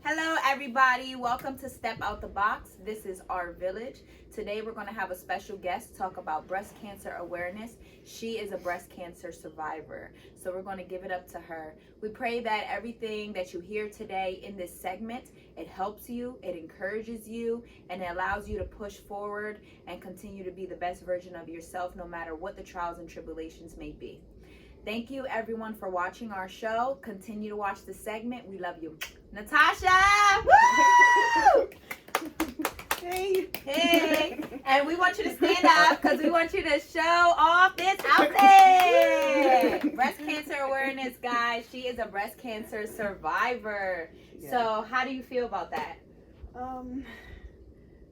Hello, everybody. Welcome to Step Out the Box. This is our village. Today, we're going to have a special guest talk about breast cancer awareness. She is a breast cancer survivor, so we're going to give it up to her. We pray that everything that you hear today in this segment, it helps you, it encourages you, and it allows you to push forward and continue to be the best version of yourself, no matter what the trials and tribulations may be. Thank you, everyone, for watching our show. Continue to watch the segment. We love you. Natasha! Woo! Hey! And we want you to stand up because we want you to show off this outfit. Breast cancer awareness, guys. She is a breast cancer survivor. Yeah. So how do you feel about that?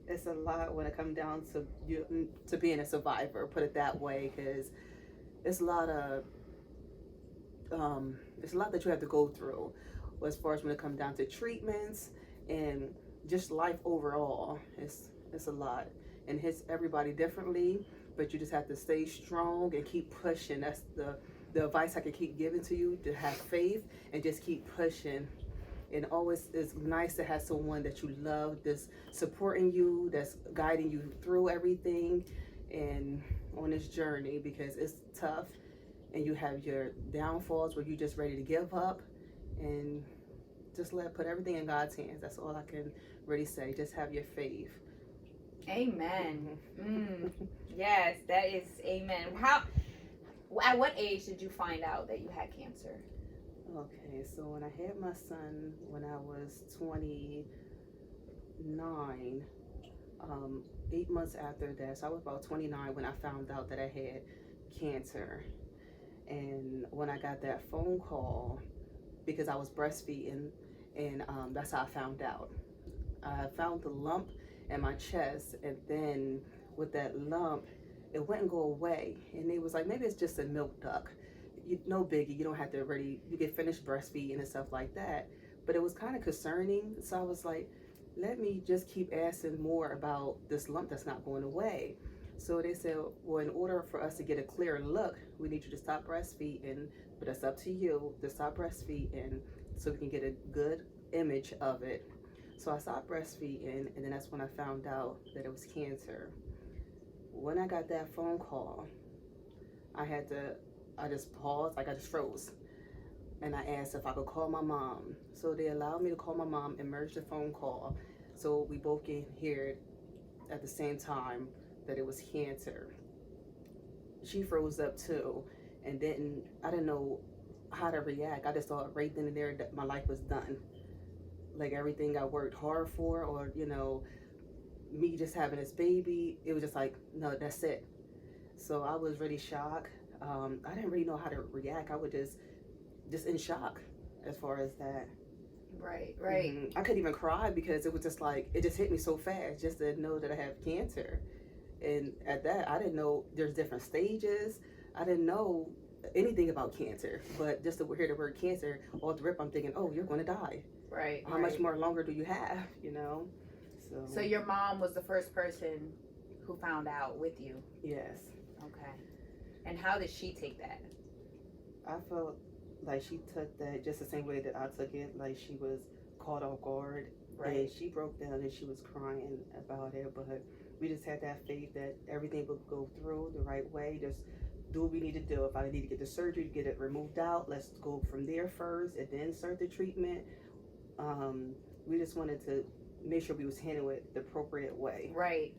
It's a lot when it comes down to you to being a survivor, put it that way, because it's a lot that you have to go through as far as when it comes down to treatments and just life overall. It's a lot and hits everybody differently, but you just have to stay strong and keep pushing. That's the advice I could keep giving to you, to have faith and just keep pushing. And always it's nice to have someone that you love that's supporting you, that's guiding you through everything and on this journey, because it's tough. And you have your downfalls where you're just ready to give up, and just put everything in God's hands. That's all I can really say. Just have your faith. Amen. Yes, that is amen. At what age did you find out that you had cancer? Okay, so when I had my son when I was 29, 8 months after that, so I was about 29 when I found out that I had cancer. And when I got that phone call, because I was breastfeeding, and that's how I found out. I found the lump in my chest, and then with that lump, it wouldn't go away. And they was like, maybe it's just a milk duct. No biggie, you don't have to you can finish breastfeeding and stuff like that. But it was kind of concerning, so I was like, let me just keep asking more about this lump that's not going away. So they said, well, in order for us to get a clear look, we need you to stop breastfeeding, but it's up to you to stop breastfeeding so we can get a good image of it. So I stopped breastfeeding, and then that's when I found out that it was cancer. When I got that phone call, I just paused, I just froze. And I asked if I could call my mom. So they allowed me to call my mom and merge the phone call, so we both can hear it at the same time that it was cancer. She froze up too, and I didn't know how to react. I just thought right then and there that my life was done. Like everything I worked hard for, or me just having this baby, it was just like, no, that's it. So I was really shocked. I didn't really know how to react. I was just in shock as far as that. Right. I couldn't even cry because it was just like, it just hit me so fast just to know that I have cancer. And at that, I didn't know there's different stages. I didn't know anything about cancer, but just to hear the word cancer, off the rip, I'm thinking, oh, you're going to die. Right. How much more longer do you have, So your mom was the first person who found out with you? Yes. Okay. And how did she take that? I felt like she took that just the same way that I took it, like she was caught off guard. Right. And she broke down and she was crying about it, but we just had that faith that everything would go through the right way. Just do what we need to do. If I need to get the surgery to get it removed out, let's go from there first and then start the treatment. We just wanted to make sure we was handling it the appropriate way. Right.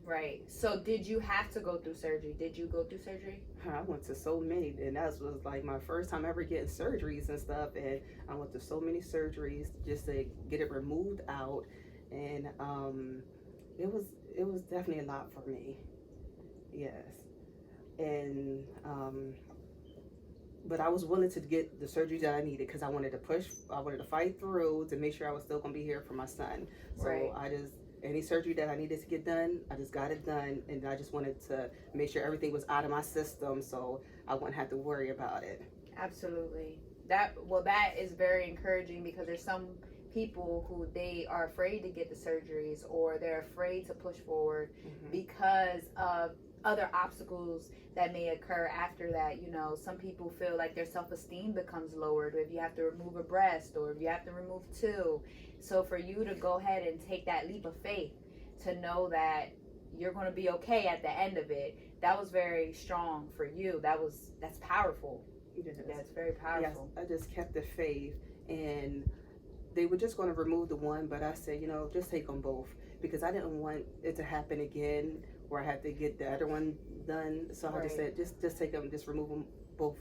So did you have to go through surgery? Did you go through surgery? I went to so many, and that was like my first time ever getting surgeries and stuff, and I went to so many surgeries just to get it removed out, and it was definitely a lot for me. Yes. And but I was willing to get the surgery that I needed because I wanted to fight through to make sure I was still going to be here for my son. So right. Any surgery that I needed to get done, I just got it done, and I just wanted to make sure everything was out of my system so I wouldn't have to worry about it. Absolutely. That is very encouraging, because there's some people who they are afraid to get the surgeries, or they're afraid to push forward because of other obstacles that may occur after that. You know, some people feel like their self-esteem becomes lowered if you have to remove a breast or if you have to remove two. So for you to go ahead and take that leap of faith to know that you're going to be okay at the end of it, that was very strong for you. That's powerful. Yes. That's very powerful. Yes, I just kept the faith, and they were just going to remove the one, but I said, just take them both, because I didn't want it to happen again where I had to get the other one done. So I just said, just take them, just remove them both.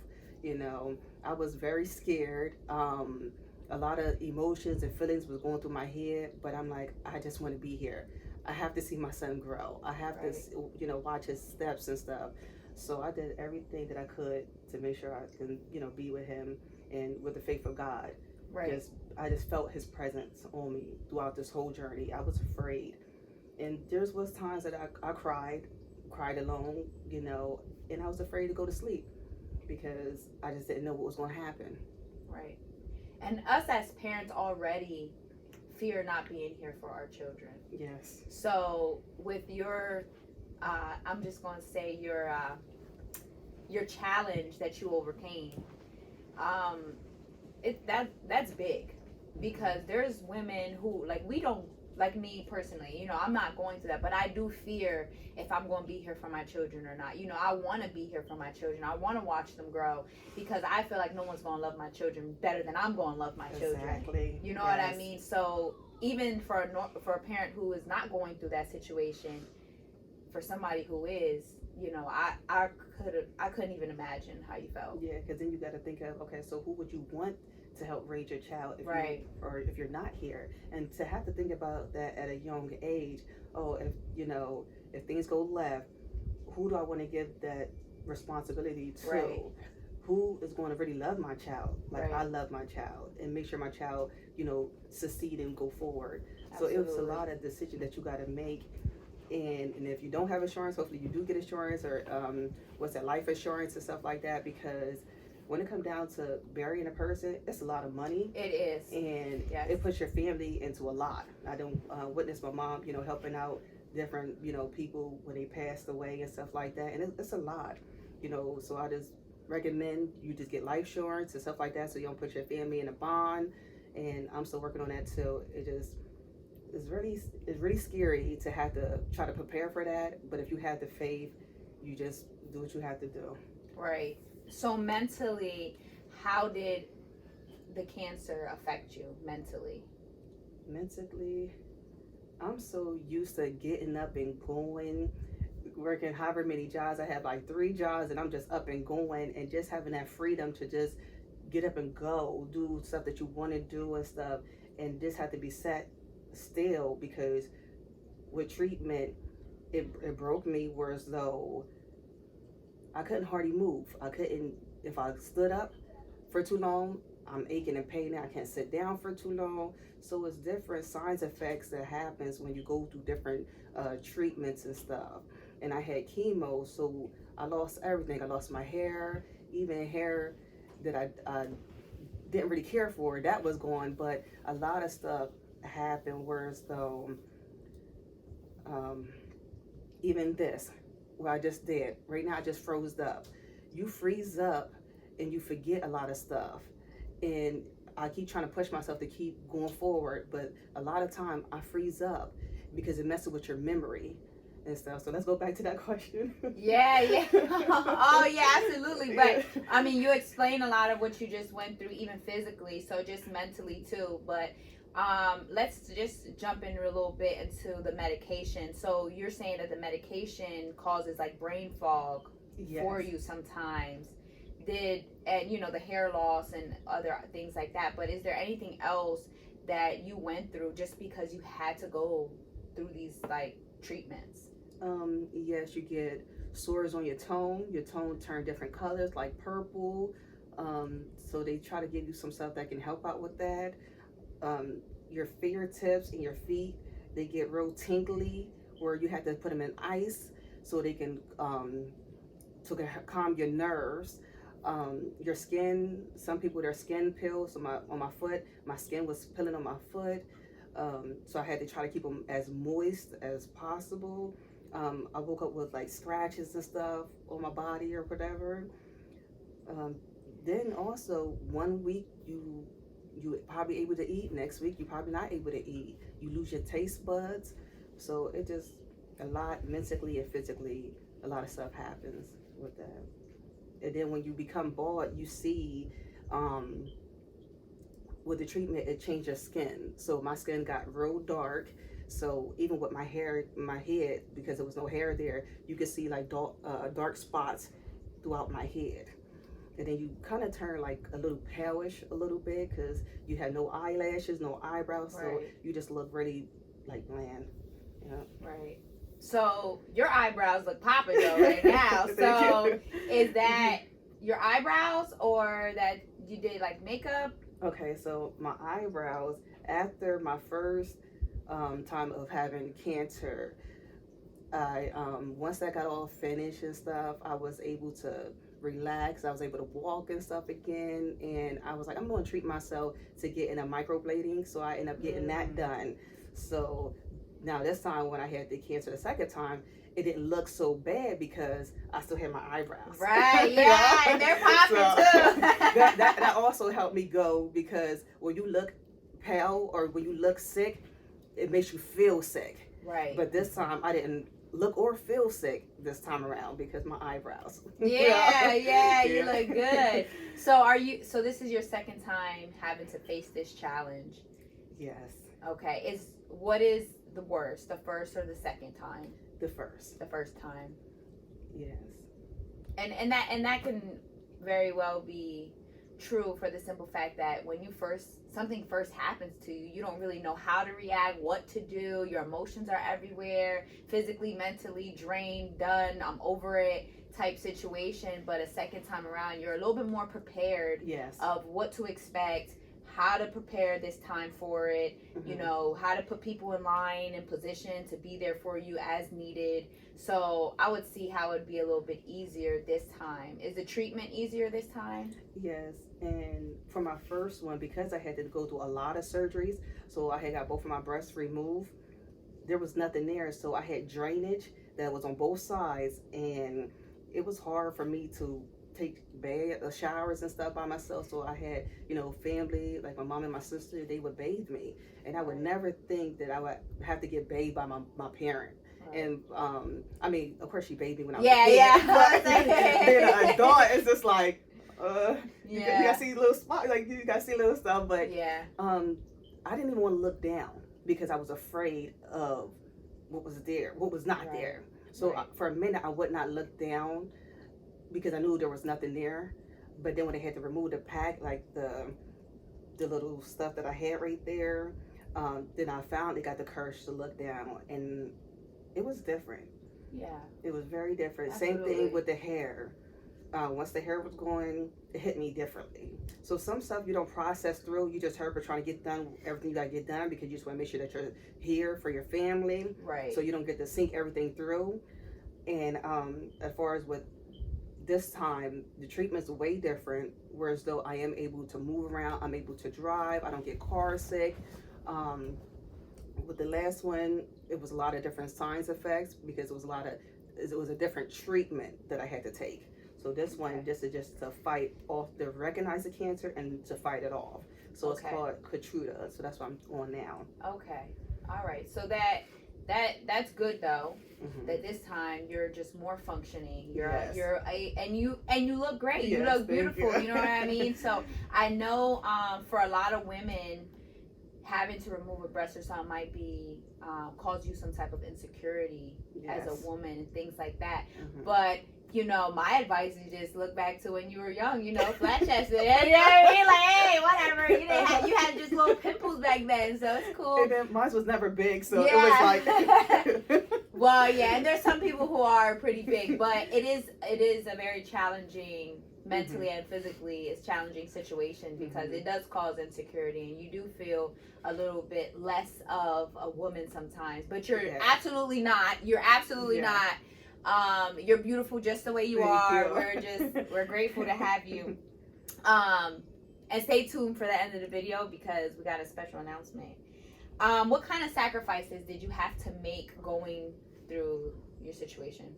I was very scared. A lot of emotions and feelings was going through my head, but I'm like, I just want to be here. I have to see my son grow. I have to, watch his steps and stuff. So I did everything that I could to make sure I can, be with him and with the faith of God. Right. I just felt his presence on me throughout this whole journey. I was afraid. And there was times that I cried alone, and I was afraid to go to sleep because I just didn't know what was going to happen. Right. And us as parents already fear not being here for our children. Yes. So with your, I'm just going to say your challenge that you overcame, that's big, because there's women who, like, we don't, like me personally, I'm not going through that, but I do fear if I'm going to be here for my children or not. I want to be here for my children. I want to watch them grow, because I feel like no one's going to love my children better than I'm going to love my children. Exactly. You know what I mean? So even for a parent who is not going through that situation, for somebody who is, I couldn't even imagine how you felt. Yeah, because then you got to think of, okay, so who would you want to help raise your child if you're not here, and to have to think about that at a young age. If things go left, who do I want to give that responsibility to? Right. Who is going to really love my child like Right. I love my child, and make sure my child succeed and go forward. Absolutely. So it was a lot of decisions that you got to make. And if you don't have insurance, hopefully you do get insurance, or life insurance and stuff like that, because when it comes down to burying a person, it's a lot of money. It is. And yes. It puts your family into a lot. I don't witness my mom, helping out different, people when they passed away and stuff like that. And it's a lot, so I just recommend you just get life insurance and stuff like that, so you don't put your family in a bond. And I'm still working on that too. It's really scary to have to try to prepare for that. But if you have the faith, you just do what you have to do. Right. So mentally, how did the cancer affect you mentally? Mentally, I'm so used to getting up and going, working however many jobs. I have like 3 jobs, and I'm just up and going, and just having that freedom to just get up and go, do stuff that you want to do and stuff, and just have to be set still, because with treatment, it broke me, whereas though I couldn't hardly move. If I stood up for too long, I'm aching and paining. I can't sit down for too long. So it's different signs effects that happens when you go through different treatments and stuff. And I had chemo, so I lost everything. I lost my hair, even hair that I didn't really care for, that was gone. But a lot of stuff happened, whereas though even this, what I just did right now, I just froze up. You freeze up and you forget a lot of stuff, and I keep trying to push myself to keep going forward, but a lot of time I freeze up because it messes with your memory and stuff. So let's go back to that question. Yeah. Oh yeah, absolutely. But I mean, you explain a lot of what you just went through, even physically, so just mentally too. But let's just jump in a little bit into the medication. So you're saying that the medication causes like brain fog for you sometimes. And the hair loss and other things like that. But is there anything else that you went through just because you had to go through these like treatments? Yes, you get sores on your tone. Your tone turn different colors, like purple. So they try to give you some stuff that can help out with that. Your fingertips and your feet, they get real tingly, where you have to put them in ice so they can calm your nerves. Your skin, some people, their skin peels. So on my foot, my skin was peeling on my foot. So I had to try to keep them as moist as possible. I woke up with like scratches and stuff on my body or whatever. Then also 1 week you probably able to eat. Next week you probably not able to eat. You lose your taste buds. So it just a lot mentally and physically. A lot of stuff happens with that. And then when you become bald, you see with the treatment it changed your skin. So my skin got real dark. So even with my hair, my head, because there was no hair there, you could see like dark spots throughout my head. And then you kind of turn like a little palish a little bit because you had no eyelashes, no eyebrows, so you just look really like bland. Yeah. Right. So your eyebrows look popping though right now. So is that your eyebrows or that you did like makeup? Okay, so my eyebrows, after my first time of having cancer, I once that got all finished and stuff, I was able to relax. I was able to walk and stuff again, and I was like, I'm going to treat myself to getting a microblading, so I ended up getting that done. So now this time when I had the cancer the second time, it didn't look so bad because I still had my eyebrows. Right, yeah, and they're popping too. that also helped me go, because when you look pale or when you look sick, it makes you feel sick. Right. But this time I didn't look or feel sick this time around because my eyebrows. Yeah, you look good. So this is your second time having to face this challenge? Yes. Okay. What is the worst, the first or the second time? The first. The first time. Yes. And that can very well be true for the simple fact that when something first happens to you, you don't really know how to react, what to do. Your emotions are everywhere, physically, mentally drained, done, I'm over it type situation. But a second time around, you're a little bit more prepared. Yes. Of what to expect, how to prepare this time for it, you know, how to put people in line and position to be there for you as needed. So I would see how it would be a little bit easier this time. Is the treatment easier this time? Yes. And for my first one, because I had to go through a lot of surgeries, so I had got both of my breasts removed, there was nothing there. So I had drainage that was on both sides, and it was hard for me to take showers and stuff by myself. So I had, family, like my mom and my sister, they would bathe me, and I would never think that I would have to get bathed by my parent. And I mean, of course she bathed me when I was a kid, but being an adult, it's just like you gotta see little spots, like you gotta see little stuff, but I didn't even want to look down because I was afraid of what was there, what was not there. So for a minute I would not look down because I knew there was nothing there. But then when they had to remove the pack, like the little stuff that I had right there, then I finally got the courage to look down, and it was different. Yeah. It was very different. Absolutely. Same thing with the hair. Once the hair was going, it hit me differently. So some stuff you don't process through. You just heard, but trying to get done everything you got to get done because you just want to make sure that you're here for your family. Right. So you don't get to sync everything through. And as far as with this time, the treatment's way different. Whereas though I am able to move around, I'm able to drive. I don't get car sick. With the last one, it was a lot of different side effects because it was a different treatment that I had to take. So this one just to fight off, to recognize the cancer and to fight it off. So it's called Keytruda. So that's what I'm on now. Okay. All right. So that's good though. That this time you're just more functioning. And you look great. You look beautiful. You know what I mean? So I know for a lot of women, having to remove a breast or something might be cause you some type of insecurity as a woman and things like that. But my advice is just look back to when you were young, flat chested. You know what I mean? Like, hey, whatever. You had just little pimples back then, so it's cool. And then mine was never big, so it was like. Well, yeah, and there's some people who are pretty big, but it is a very challenging, mentally and physically, it's challenging situation because it does cause insecurity, and you do feel a little bit less of a woman sometimes. But you're absolutely not. You're absolutely not. You're beautiful just the way you are. We're grateful to have you. And stay tuned for the end of the video because we got a special announcement. What kind of sacrifices did you have to make going through your situation?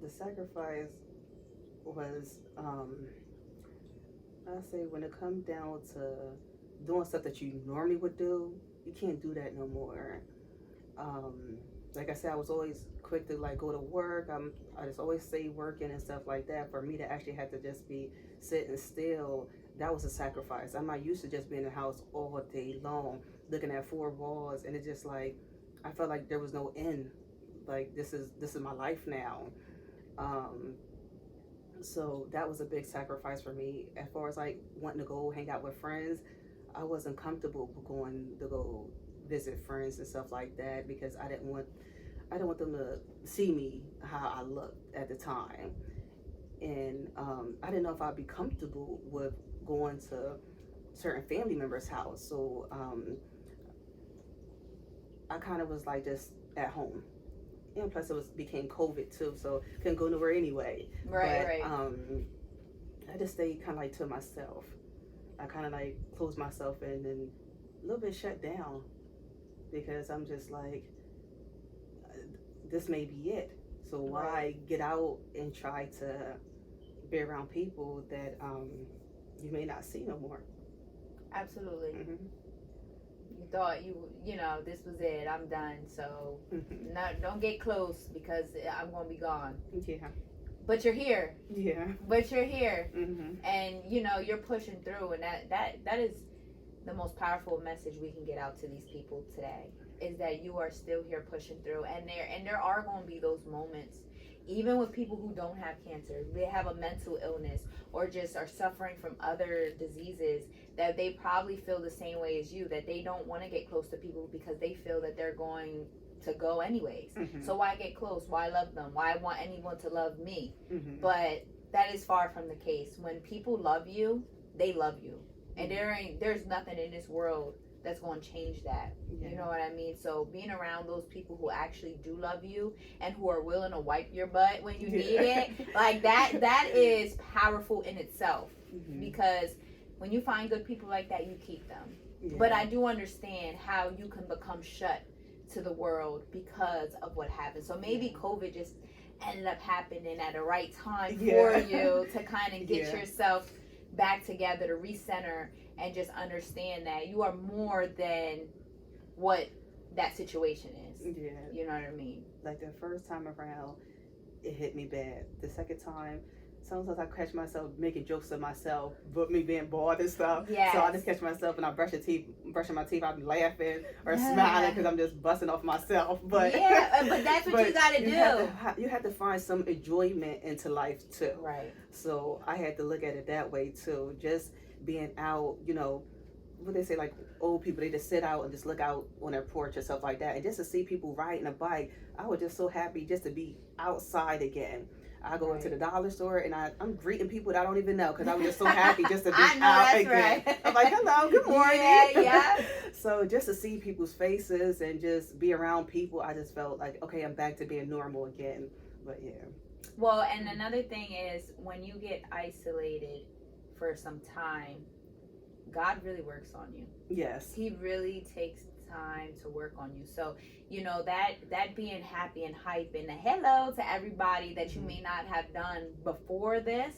The sacrifice was, I say when it comes down to doing stuff that you normally would do, you can't do that no more. Like I said, I was always quick to like go to work. I just always stay working and stuff like that. For me to actually have to just be sitting still, that was a sacrifice. I'm not used to just being in the house all day long, looking at four walls, and it just like I felt like there was no end. Like this is my life now. So that was a big sacrifice for me. As far as like wanting to go hang out with friends, I wasn't comfortable going to go visit friends and stuff like that because I didn't want them to see me how I looked at the time, and I didn't know if I'd be comfortable with going to certain family members' house. So I kind of was like just at home. And plus it became COVID too, so couldn't go nowhere anyway. Right. I just stayed kind of like to myself. I kind of like closed myself in and a little bit shut down because I'm just like, this may be it. So why get out and try to be around people that you may not see no more? Absolutely. Mm-hmm. You thought you know this was it. I'm done. So don't get close because I'm gonna be gone. Yeah. But you're here. Yeah. But you're here, Mm-hmm. and you know you're pushing through, and that is the most powerful message we can get out to these people today. Is that you are still here pushing through, and there are going to be those moments, even with people who don't have cancer, they have a mental illness or just are suffering from other diseases, that they probably feel the same way as you, that they don't want to get close to people because they feel that they're going to go anyways. Mm-hmm. So why get close? Why love them? Why want anyone to love me? Mm-hmm. But that is far from the case. When people love you, they love you, and there's nothing in this world that's going to change that. Yeah. You know what I mean? So being around those people who actually do love you and who are willing to wipe your butt when you need it, like that is powerful in itself. Mm-hmm. Because when you find good people like that, you keep them. Yeah. But I do understand how you can become shut to the world because of what happened. So maybe COVID just ended up happening at the right time for you to kind of get yourself back together, to recenter, and just understand that you are more than what that situation is. Yeah. You know what I mean? Like the first time around, it hit me bad. The second time, sometimes I catch myself making jokes to myself, but me being bored and stuff. Yes. So I just catch myself and I brushing my teeth, I'll be laughing or smiling because I'm just busting off myself. But but that's what you got to do. You have to find some enjoyment into life too. Right. So I had to look at it that way too. Just being out, you know, what they say, like old people, they just sit out and just look out on their porch and stuff like that. And just to see people riding a bike, I was just so happy just to be outside again. I go into the dollar store and I'm greeting people that I don't even know because I was just so happy just to be out again. Right. I'm like, hello, good morning. Yeah. So just to see people's faces and just be around people, I just felt like, okay, I'm back to being normal again. But yeah. Well, and another thing is when you get isolated for some time, God really works on you. Yes. He really takes time to work on you. So, you know, that being happy and hype and a hello to everybody that you may not have done before this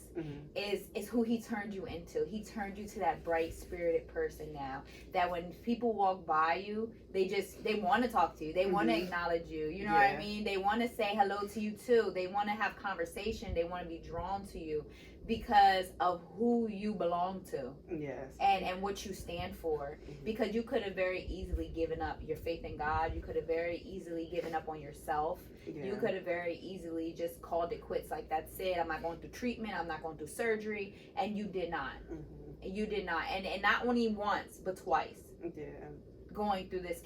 is who he turned you into. He turned you to that bright spirited person now, that when people walk by you, they want to talk to you. They want to acknowledge you. You know what I mean? They want to say hello to you too. They want to have conversation. They want to be drawn to you because of who you belong to. Yes. And what you stand for. Because you could have very easily given up your faith in God. You could have very easily given up on yourself. Yeah. You could have very easily just called it quits, like that's it. I'm not going through treatment. I'm not going through surgery. And you did not. You did not. And not only once, but twice. Yeah. Going through this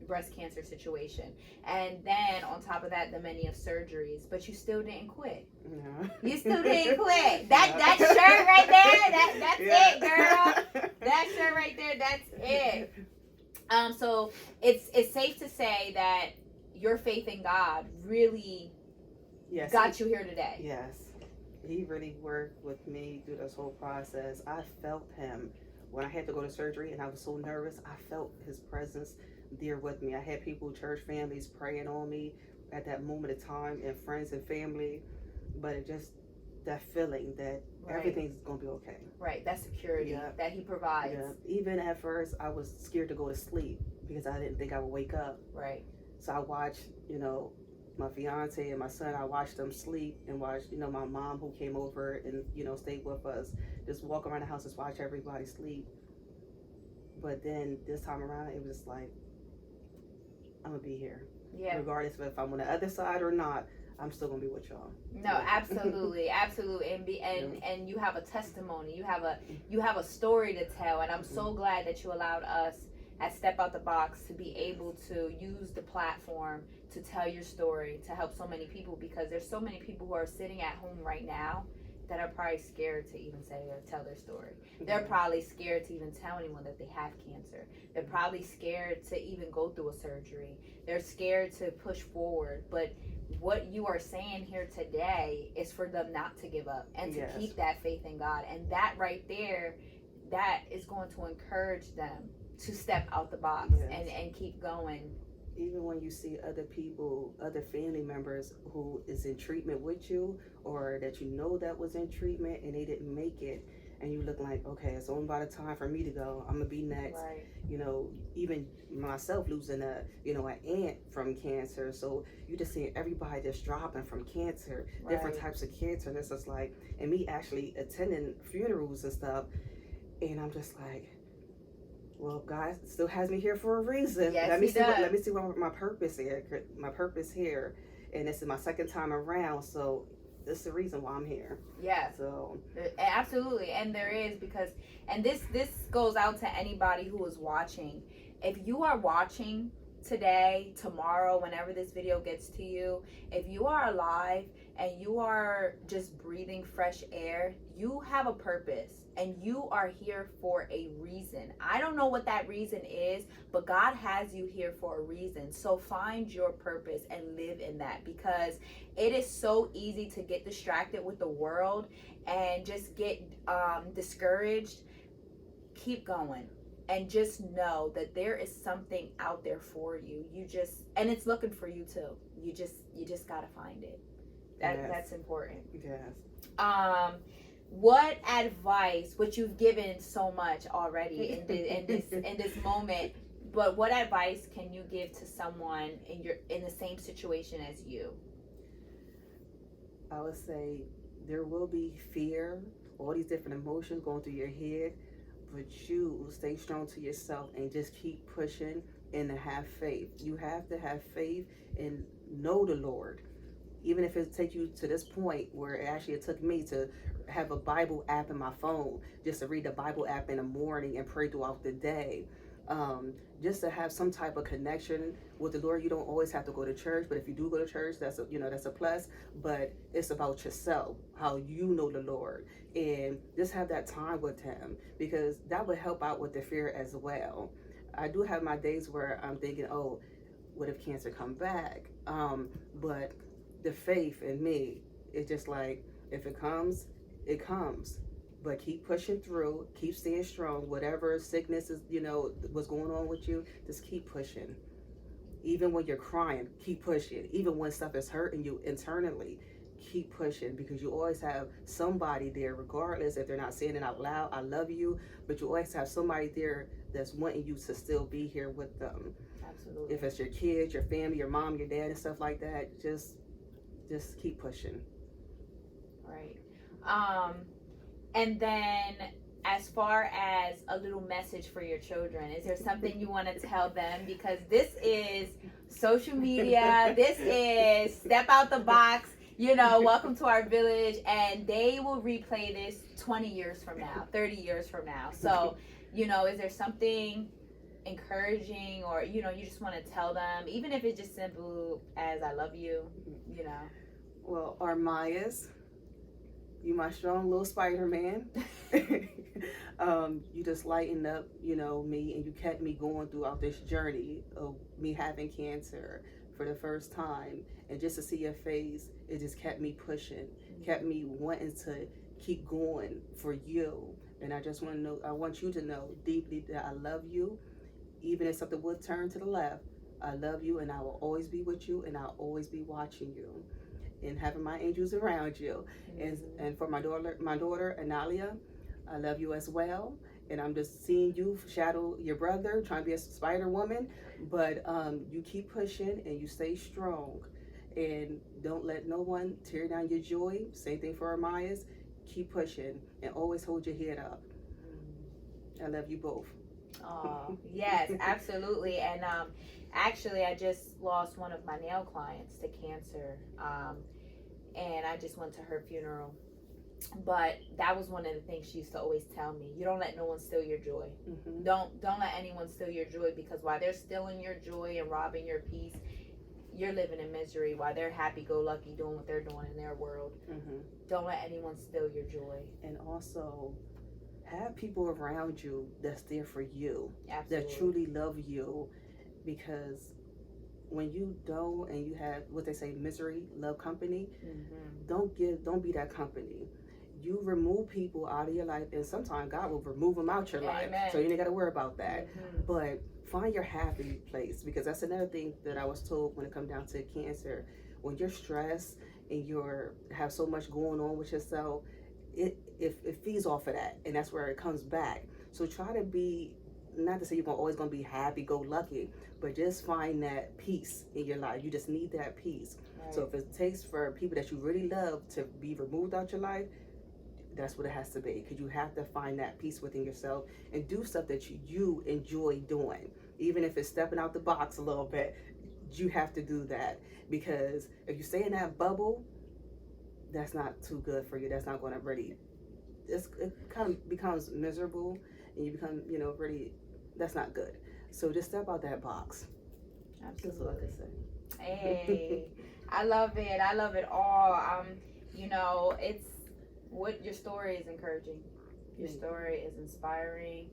breast cancer situation. And then on top of that, the many of surgeries. But you still didn't quit. No. You still didn't quit. That shirt right there, that's it, girl. That shirt right there, that's it. So it's safe to say that your faith in God really got you here today. Yes. He really worked with me through this whole process. I felt him when I had to go to surgery and I was so nervous, I felt his presence there with me. I had people, church families, praying on me at that moment of time, and friends and family. But it just, that feeling that everything's gonna be okay. Right, that security that he provides. Yeah. Even at first, I was scared to go to sleep because I didn't think I would wake up. Right. So I watched, my fiance and my son, I watched them sleep, and watched, my mom who came over and, stayed with us, just walk around the house, just watch everybody sleep. But then this time around, it was just like, I'm gonna be here. Yeah. Regardless of if I'm on the other side or not, I'm still gonna be with y'all. No, absolutely, absolutely, and you have a testimony. You have a story to tell, and I'm so glad that you allowed us at Step Out the Box to be able to use the platform to tell your story, to help so many people, because there's so many people who are sitting at home right now that are probably scared to even say or tell their story. They're probably scared to even tell anyone that they have cancer. They're probably scared to even go through a surgery. They're scared to push forward. But what you are saying here today is for them not to give up and to keep that faith in God. And that right there, that is going to encourage them to step out the box and keep going. Even when you see other people, other family members who is in treatment with you, or that that was in treatment and they didn't make it, and you look like, okay, it's only about the time for me to go. I'm gonna be next. Right. Even myself losing an aunt from cancer. So you just seeing everybody just dropping from cancer, different types of cancer. This is like, and me actually attending funerals and stuff, and I'm just like, well, God still has me here for a reason. Yes, let me see what my purpose is. My purpose here, and this is my second time around. So this is the reason why I'm here. Yeah. So absolutely, and there is, because, and this goes out to anybody who is watching. If you are watching today, tomorrow, whenever this video gets to you, if you are alive and you are just breathing fresh air, you have a purpose. And you are here for a reason. I don't know what that reason is, but God has you here for a reason. So find your purpose and live in that, because it is so easy to get distracted with the world and just get discouraged. Keep going. And just know that there is something out there for you. And it's looking for you too. You just gotta find it. That's important. Yes. What advice, which you've given so much already in this moment, but what advice can you give to someone in the same situation as you? I would say there will be fear, all these different emotions going through your head, but you stay strong to yourself and just keep pushing and to have faith. You have to have faith and know the Lord. Even if it takes you to this point where it took me to have a Bible app in my phone, just to read the Bible app in the morning and pray throughout the day. Just to have some type of connection with the Lord. You don't always have to go to church, but if you do go to church, that's a plus. But it's about yourself, how you know the Lord, and just have that time with Him, because that would help out with the fear as well. I do have my days where I'm thinking, oh, what if cancer come back? But the faith in me, it's just like, if it comes, it comes. But keep pushing through, keep staying strong. Whatever sickness is, what's going on with you, just keep pushing. Even when you're crying, keep pushing. Even when stuff is hurting you internally, keep pushing, because you always have somebody there, regardless if they're not saying it out loud, I love you, but you always have somebody there that's wanting you to still be here with them. Absolutely. If it's your kids, your family, your mom, your dad, and stuff like that, just keep pushing. Right. And then, as far as a little message for your children, is there something you want to tell them? Because this is social media, this is Step Out the Box, welcome to our village, and they will replay this 20 years from now, 30 years from now. So, is there something encouraging, or, you just want to tell them, even if it's just simple as I love you, Well, Armayas, you my strong little Spider-Man. You just lightened up, me, and you kept me going throughout this journey of me having cancer for the first time. And just to see your face, it just kept me pushing, kept me wanting to keep going for you, And I just want to know, I want you to know deeply that I love you, even if something would turn to the left. I love you, and I will always be with you, and I'll always be watching you, and having my angels around you. And for my daughter Analia, I love you as well. And I'm just seeing you shadow your brother, trying to be a Spider Woman, but you keep pushing and you stay strong, and don't let no one tear down your joy. Same thing for Amaya. Keep pushing and always hold your head up. I love you both. Oh, yes, absolutely. And actually, I just lost one of my nail clients to cancer. And I just went to her funeral. But that was one of the things she used to always tell me. You don't let no one steal your joy. Mm-hmm. Don't let anyone steal your joy, because while they're stealing your joy and robbing your peace, you're living in misery while they're happy-go-lucky doing what they're doing in their world. Mm-hmm. Don't let anyone steal your joy. And also, have people around you that's there for you. Absolutely. That truly love you, because when you don't, and you have what they say, misery love company, don't be that company. You remove people out of your life, and sometimes God will remove them out your life, so you ain't got to worry about that. But find your happy place, because that's another thing that I was told when it comes down to cancer. When you're stressed and you're have so much going on with yourself, it feeds off of that, and that's where it comes back. So try to be, not to say you're always going to be happy-go-lucky, but just find that peace in your life. You just need that peace. Right. So if it takes for people that you really love to be removed out your life, that's what it has to be, because you have to find that peace within yourself and do stuff that you enjoy doing. Even if it's stepping out the box a little bit, you have to do that, because if you stay in that bubble, that's not too good for you. That's not going to really, it kind of becomes miserable, and you become, really, that's not good. So just step out that box. Absolutely. That's what I can say. Hey, I love it. I love it all. It's what your story is encouraging. Your story is inspiring.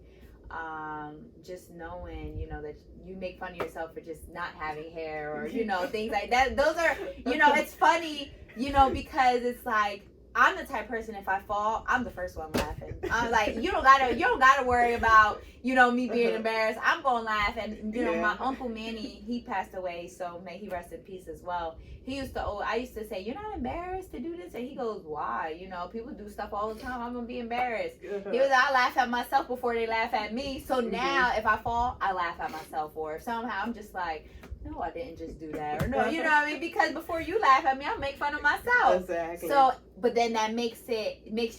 Just knowing, that you make fun of yourself for just not having hair, or, things like that. Those are, it's funny, because it's like, I'm the type of person, if I fall, I'm the first one laughing. I'm like, you don't gotta worry about, me being embarrassed. I'm gonna laugh. And my Uncle Manny, he passed away, so may he rest in peace as well. I used to say, you're not embarrassed to do this? And he goes, why? People do stuff all the time. I'm gonna be embarrassed. He was, I laugh at myself before they laugh at me. So now if I fall, I laugh at myself. Or if somehow I'm just like, no, I didn't just do that. Or no, you know what I mean? Because before you laugh at me, I'll make fun of myself. Exactly. So, but then that makes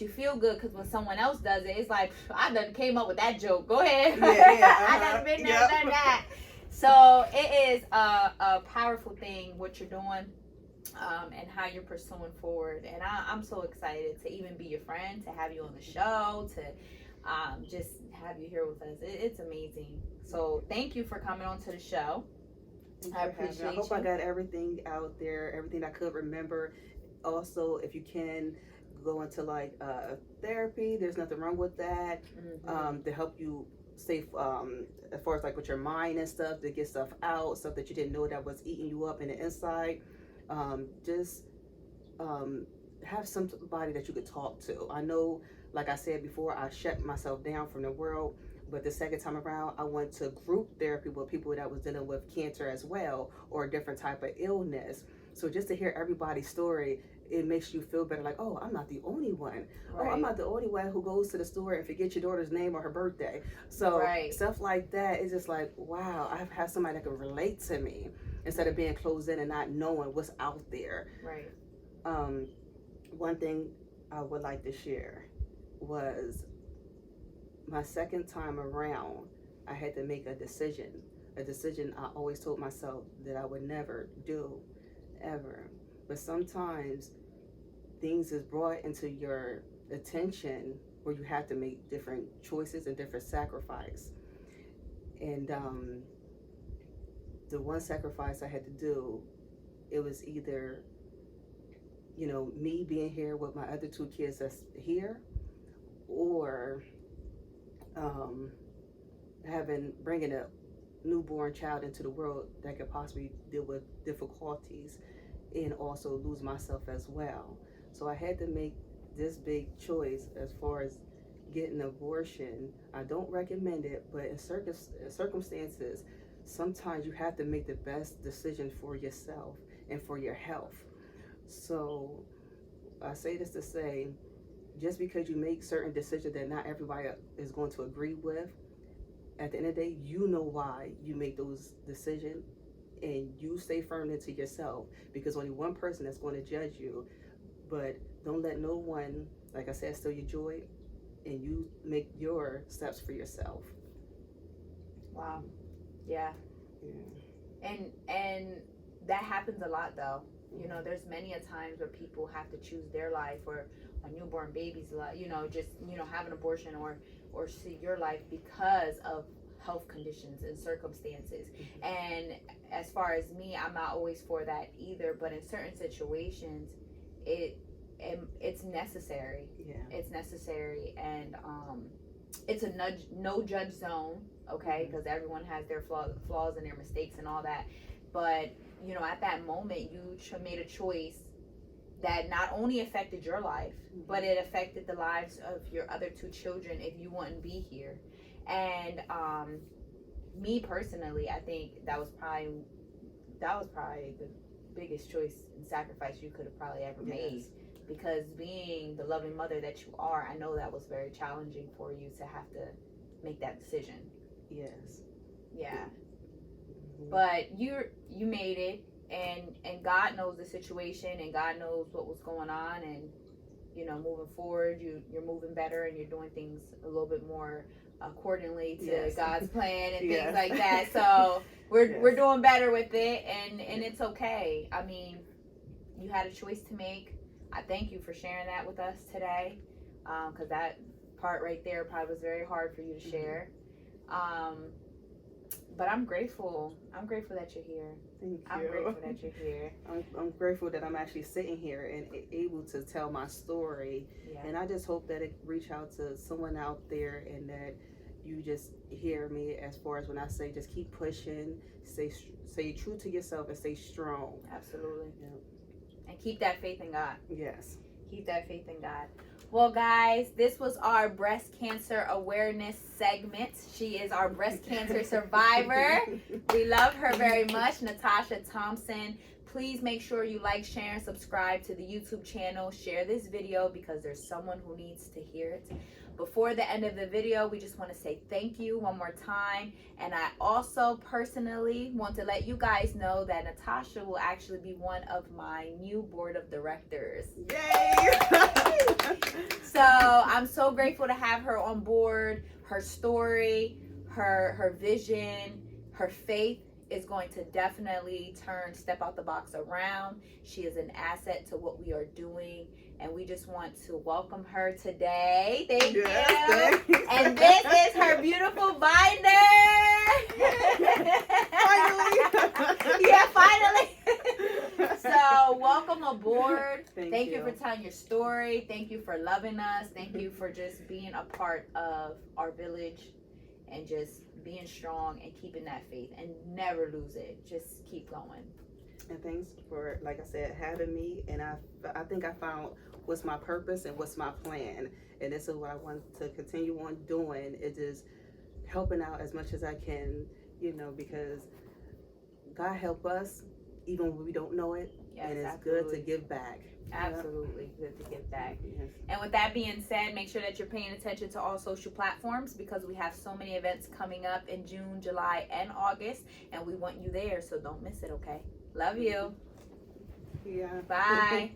you feel good, because when someone else does it, it's like, I done came up with that joke. Go ahead. I done been there, done that. So it is a powerful thing what you're doing, and how you're pursuing forward. And I'm so excited to even be your friend, to have you on the show, to just have you here with us. It's amazing. So thank you for coming on to the show. I appreciate you. I hope I got everything out there, everything I could remember. Also, if you can go into therapy, there's nothing wrong with that. To help you stay as far as with your mind and stuff, to get stuff out, stuff that you didn't know that was eating you up in the inside. Just have somebody that you could talk to. I know, like I said before, I shut myself down from the world. But the second time around, I went to group therapy with people that was dealing with cancer as well, or a different type of illness. So just to hear everybody's story, it makes you feel better. Like, oh, I'm not the only one. Right. Oh, I'm not the only one who goes to the store and forgets your daughter's name or her birthday. So stuff like that is just like, wow, I have somebody that can relate to me, instead of being closed in and not knowing what's out there. Right. One thing I would like to share was, my second time around, I had to make a decision I always told myself that I would never do, ever. But sometimes things is brought into your attention where you have to make different choices and different sacrifice. And the one sacrifice I had to do, it was either, me being here with my other two kids that's here, or bringing a newborn child into the world that could possibly deal with difficulties, and also lose myself as well. So I had to make this big choice as far as get an abortion. I don't recommend it, but in circumstances, sometimes you have to make the best decision for yourself and for your health. So I say this to say, just because you make certain decisions that not everybody is going to agree with, at the end of the day, you know why you make those decisions, and you stay firm into yourself, because only one person that's going to judge you. But don't let no one, like I said, steal your joy, and you make your steps for yourself. Wow. Yeah. And that happens a lot, though. You know, there's many a times where people have to choose their life, or a newborn baby's life, you know, just, you know, have an abortion or see your life because of health conditions and circumstances. And as far as me, I'm not always for that either, but in certain situations, it's necessary. Yeah. It's necessary, and it's a no judge zone, okay? Because everyone has their flaws and their mistakes and all that. But you know, at that moment, you made a choice that not only affected your life, but it affected the lives of your other 2 children if you wouldn't be here. And me personally, I think that was probably the biggest choice and sacrifice you could have probably ever made. Because being the loving mother that you are, I know that was very challenging for you to have to make that decision. Yes. Yeah. But you made it, and God knows the situation, and God knows what was going on, and you know, moving forward, you're moving better, and you're doing things a little bit more accordingly to God's plan and things like that. So we're doing better with it, and it's okay. I mean, you had a choice to make. I thank you for sharing that with us today, because that part right there probably was very hard for you to share. But I'm grateful. I'm grateful that you're here. Thank you. I'm grateful that you're here. I'm grateful that I'm actually sitting here and able to tell my story. Yeah. And I just hope that it reach out to someone out there, and that you just hear me as far as when I say just keep pushing, stay true to yourself, and stay strong. Absolutely. Yeah. And keep that faith in God. Yes. Keep that faith in God. Well, guys, this was our breast cancer awareness segment. She is our breast cancer survivor. We love her very much, Natasha Thompson. Please make sure you like, share, and subscribe to the YouTube channel. Share this video because there's someone who needs to hear it. Before the end of the video, we just want to say thank you one more time. And I also personally want to let you guys know that Natasha will actually be one of my new board of directors. Yay! So I'm so grateful to have her on board. Her story, her vision, her faith is going to definitely turn Step Out the Box around. She is an asset to what we are doing, and we just want to welcome her today. Thank you. And this is her beautiful binder. Finally. Yeah, finally. So welcome aboard. Thank you for telling your story. Thank you for loving us. Thank you for just being a part of our village, and just being strong and keeping that faith and never lose it. Just keep going. And thanks for, like I said, having me. And I think I found what's my purpose and what's my plan. And this is what I want to continue on doing. It is helping out as much as I can, you know, because God help us even when we don't know it. Yes, and it's absolutely. good to give back. Absolutely good to give back. Yes. And with that being said, make sure that you're paying attention to all social platforms, because we have so many events coming up in June, July, and August, and we want you there, so don't miss it, okay? Love you. Yeah. Bye.